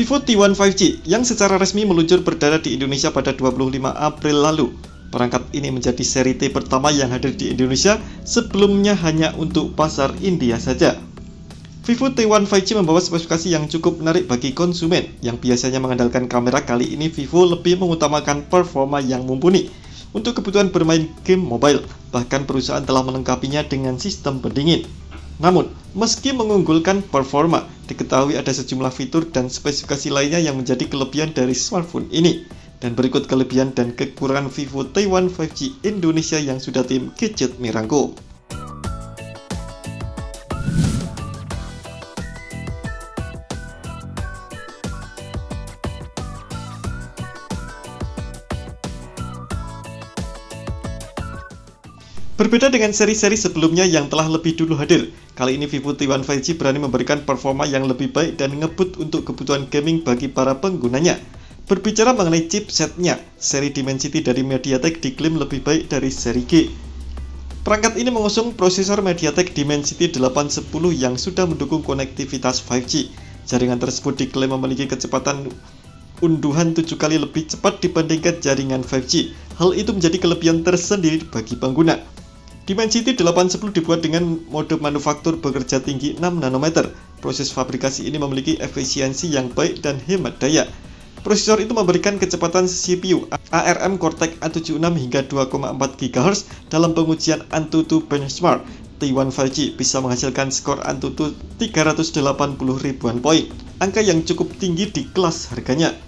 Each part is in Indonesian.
Vivo T1 5G yang secara resmi meluncur perdana di Indonesia pada 25 April lalu. Perangkat ini menjadi seri T pertama yang hadir di Indonesia, sebelumnya hanya untuk pasar India saja. Vivo T1 5G membawa spesifikasi yang cukup menarik bagi konsumen yang biasanya mengandalkan kamera. Kali ini Vivo lebih mengutamakan performa yang mumpuni untuk kebutuhan bermain game mobile. Bahkan perusahaan telah melengkapinya dengan sistem pendingin. Namun, meski mengunggulkan performa, diketahui ada sejumlah fitur dan spesifikasi lainnya yang menjadi kelebihan dari smartphone ini. Dan berikut kelebihan dan kekurangan Vivo T1 5G Indonesia yang sudah tim Gadget merangkum. Berbeda dengan seri-seri sebelumnya yang telah lebih dulu hadir, kali ini Vivo T1 5G berani memberikan performa yang lebih baik dan ngebut untuk kebutuhan gaming bagi para penggunanya. Berbicara mengenai chipsetnya, seri Dimensity dari MediaTek diklaim lebih baik dari seri G. Perangkat ini mengusung prosesor MediaTek Dimensity 810 yang sudah mendukung konektivitas 5G. Jaringan tersebut diklaim memiliki kecepatan unduhan 7 kali lebih cepat dibandingkan jaringan 5G. Hal itu menjadi kelebihan tersendiri bagi pengguna. Dimensity 810 dibuat dengan mode manufaktur bekerja tinggi 6 nanometer. Proses fabrikasi ini memiliki efisiensi yang baik dan hemat daya. Prosesor itu memberikan kecepatan CPU ARM Cortex A76 hingga 2,4 GHz dalam pengujian AnTuTu Benchmark. T1 5G bisa menghasilkan skor AnTuTu 380 ribuan poin, angka yang cukup tinggi di kelas harganya.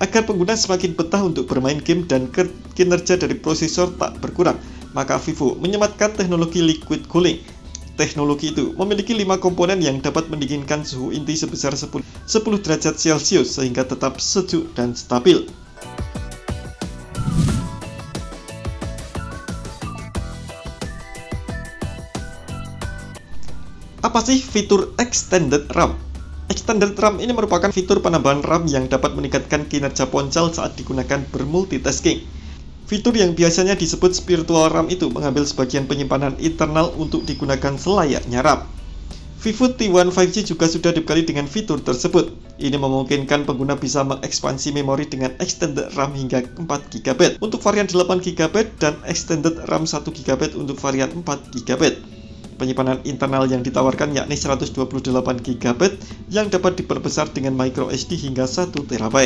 Agar pengguna semakin betah untuk bermain game dan kinerja dari prosesor tak berkurang, maka Vivo menyematkan teknologi liquid cooling. Teknologi itu memiliki 5 komponen yang dapat mendinginkan suhu inti sebesar 10 derajat Celcius sehingga tetap sejuk dan stabil. Apa sih fitur Extended RAM? Extended RAM ini merupakan fitur penambahan RAM yang dapat meningkatkan kinerja ponsel saat digunakan bermultitasking. Fitur yang biasanya disebut spiritual RAM itu mengambil sebagian penyimpanan internal untuk digunakan selayaknya RAM. Vivo T1 5G juga sudah dibekali dengan fitur tersebut. Ini memungkinkan pengguna bisa mengekspansi memori dengan extended RAM hingga 4GB untuk varian 8GB dan extended RAM 1GB untuk varian 4GB. Penyimpanan internal yang ditawarkan yakni 128GB yang dapat diperbesar dengan microSD hingga 1TB.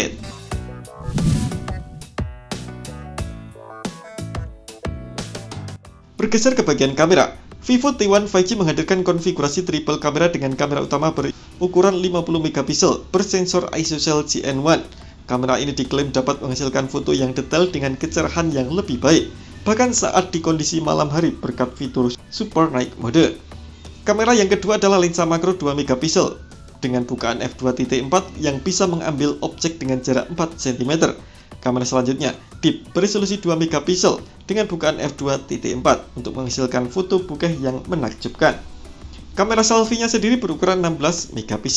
Bergeser ke bagian kamera, Vivo T1 5G menghadirkan konfigurasi triple kamera dengan kamera utama berukuran 50MP bersensor ISOCELL GN1. Kamera ini diklaim dapat menghasilkan foto yang detail dengan kecerahan yang lebih baik, bahkan saat di kondisi malam hari berkat fitur Super Night Mode. Kamera yang kedua adalah lensa makro 2MP dengan bukaan f2.4 yang bisa mengambil objek dengan jarak 4 cm. Kamera selanjutnya deep beresolusi 2MP dengan bukaan f2.4 untuk menghasilkan foto bokeh yang menakjubkan. Kamera selfie-nya sendiri berukuran 16MP.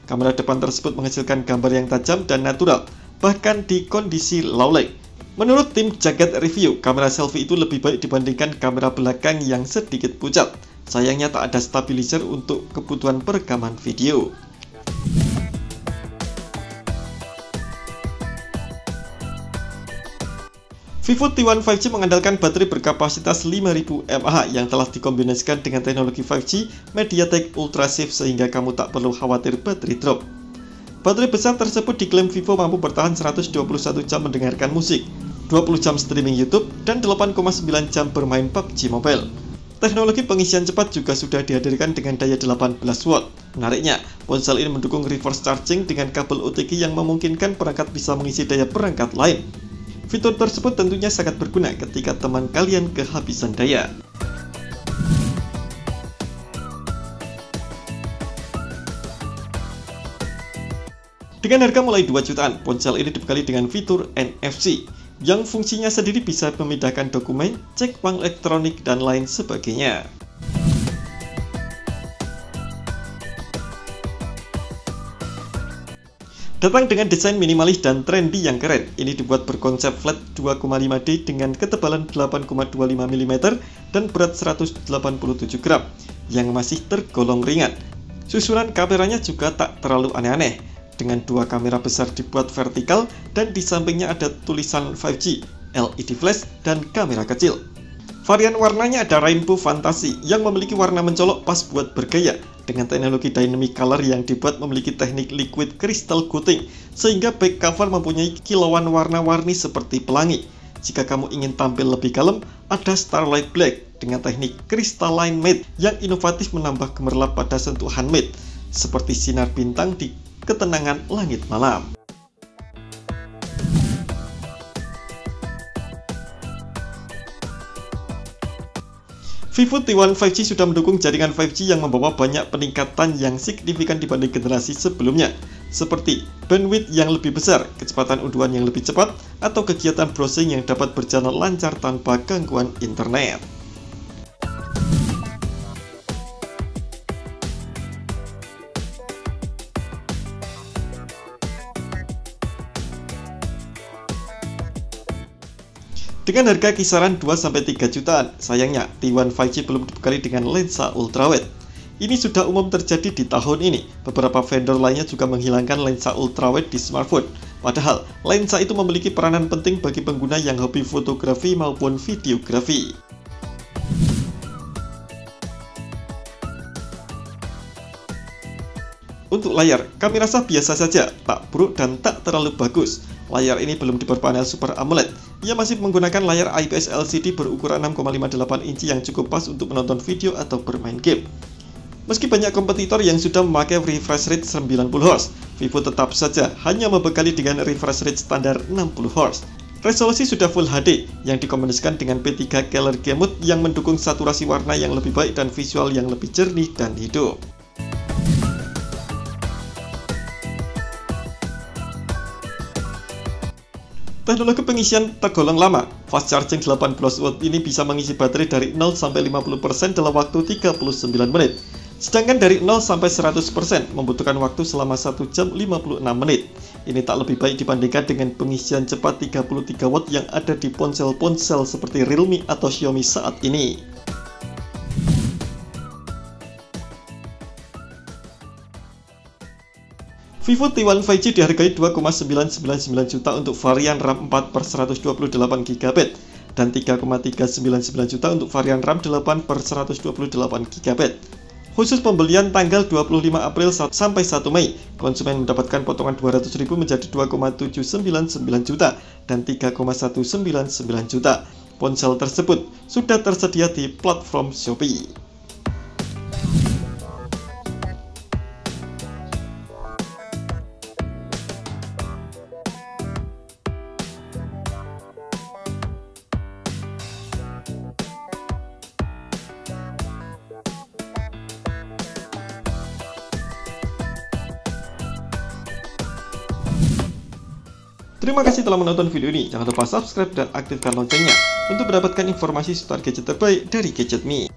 Kamera depan tersebut menghasilkan gambar yang tajam dan natural, bahkan di kondisi low light. Menurut tim Jagat Review, kamera selfie itu lebih baik dibandingkan kamera belakang yang sedikit pucat. Sayangnya tak ada stabilizer untuk kebutuhan perekaman video. Vivo T1 5G mengandalkan baterai berkapasitas 5000 mAh yang telah dikombinasikan dengan teknologi 5G MediaTek UltraSafe sehingga kamu tak perlu khawatir baterai drop. Baterai besar tersebut diklaim Vivo mampu bertahan 121 jam mendengarkan musik, 20 jam streaming YouTube, dan 8,9 jam bermain PUBG Mobile. Teknologi pengisian cepat juga sudah dihadirkan dengan daya 18 watt. Menariknya, ponsel ini mendukung reverse charging dengan kabel OTG yang memungkinkan perangkat bisa mengisi daya perangkat lain. Fitur tersebut tentunya sangat berguna ketika teman kalian kehabisan daya. Dengan harga mulai 2 jutaan, ponsel ini dibekali dengan fitur NFC yang fungsinya sendiri bisa memindahkan dokumen, cek uang elektronik, dan lain sebagainya. Datang dengan desain minimalis dan trendy yang keren, ini dibuat berkonsep flat 2,5D dengan ketebalan 8,25 mm dan berat 187 gram yang masih tergolong ringan. Susunan kameranya juga tak terlalu aneh-aneh. dengan dua kamera besar dibuat vertikal dan di sampingnya ada tulisan 5G, LED flash, dan kamera kecil. Varian warnanya ada Rainbow Fantasy yang memiliki warna mencolok pas buat bergaya dengan teknologi dynamic color yang dibuat memiliki teknik liquid crystal coating sehingga back cover mempunyai kilauan warna-warni seperti pelangi. Jika kamu ingin tampil lebih kalem, ada Starlight Black dengan teknik crystalline matte yang inovatif menambah gemerlap pada sentuhan matte seperti sinar bintang di ketenangan langit malam. Vivo T1 5G sudah mendukung jaringan 5G yang membawa banyak peningkatan yang signifikan dibanding generasi sebelumnya, seperti bandwidth yang lebih besar, kecepatan unduhan yang lebih cepat, atau kegiatan browsing yang dapat berjalan lancar tanpa gangguan internet. Dengan harga kisaran 2-3 jutaan, sayangnya T1 5G belum dibekali dengan lensa ultrawide. Ini sudah umum terjadi di tahun ini. Beberapa vendor lainnya juga menghilangkan lensa ultrawide di smartphone. Padahal, lensa itu memiliki peranan penting bagi pengguna yang hobi fotografi maupun videografi. Untuk layar, kami rasa biasa saja, tak buruk dan tak terlalu bagus. Layar ini belum diperpanel Super AMOLED. Ia masih menggunakan layar IPS LCD berukuran 6,58 inci yang cukup pas untuk menonton video atau bermain game. Meski banyak kompetitor yang sudah memakai refresh rate 90 Hz, Vivo tetap saja hanya membekali dengan refresh rate standar 60 Hz. Resolusi sudah Full HD yang dikombinasikan dengan P3 Color Game Mode yang mendukung saturasi warna yang lebih baik dan visual yang lebih jernih dan hidup. Teknologi pengisian tergolong lama, fast charging 18 watt ini bisa mengisi baterai dari 0-50% dalam waktu 39 menit. Sedangkan dari 0-100% membutuhkan waktu selama 1 jam 56 menit. Ini tak lebih baik dibandingkan dengan pengisian cepat 33 watt yang ada di ponsel-ponsel seperti Realme atau Xiaomi saat ini. Vivo T1 5G dihargai 2,999 juta untuk varian RAM 4/128GB dan 3,399 juta untuk varian RAM 8/128GB. Khusus pembelian tanggal 25 April sampai 1 Mei, konsumen mendapatkan potongan 200.000 menjadi 2,799 juta dan 3,199 juta. Ponsel tersebut sudah tersedia di platform Shopee. Terima kasih telah menonton video ini. Jangan lupa subscribe dan aktifkan loncengnya untuk mendapatkan informasi seputar gadget terbaik dari Gadget Me.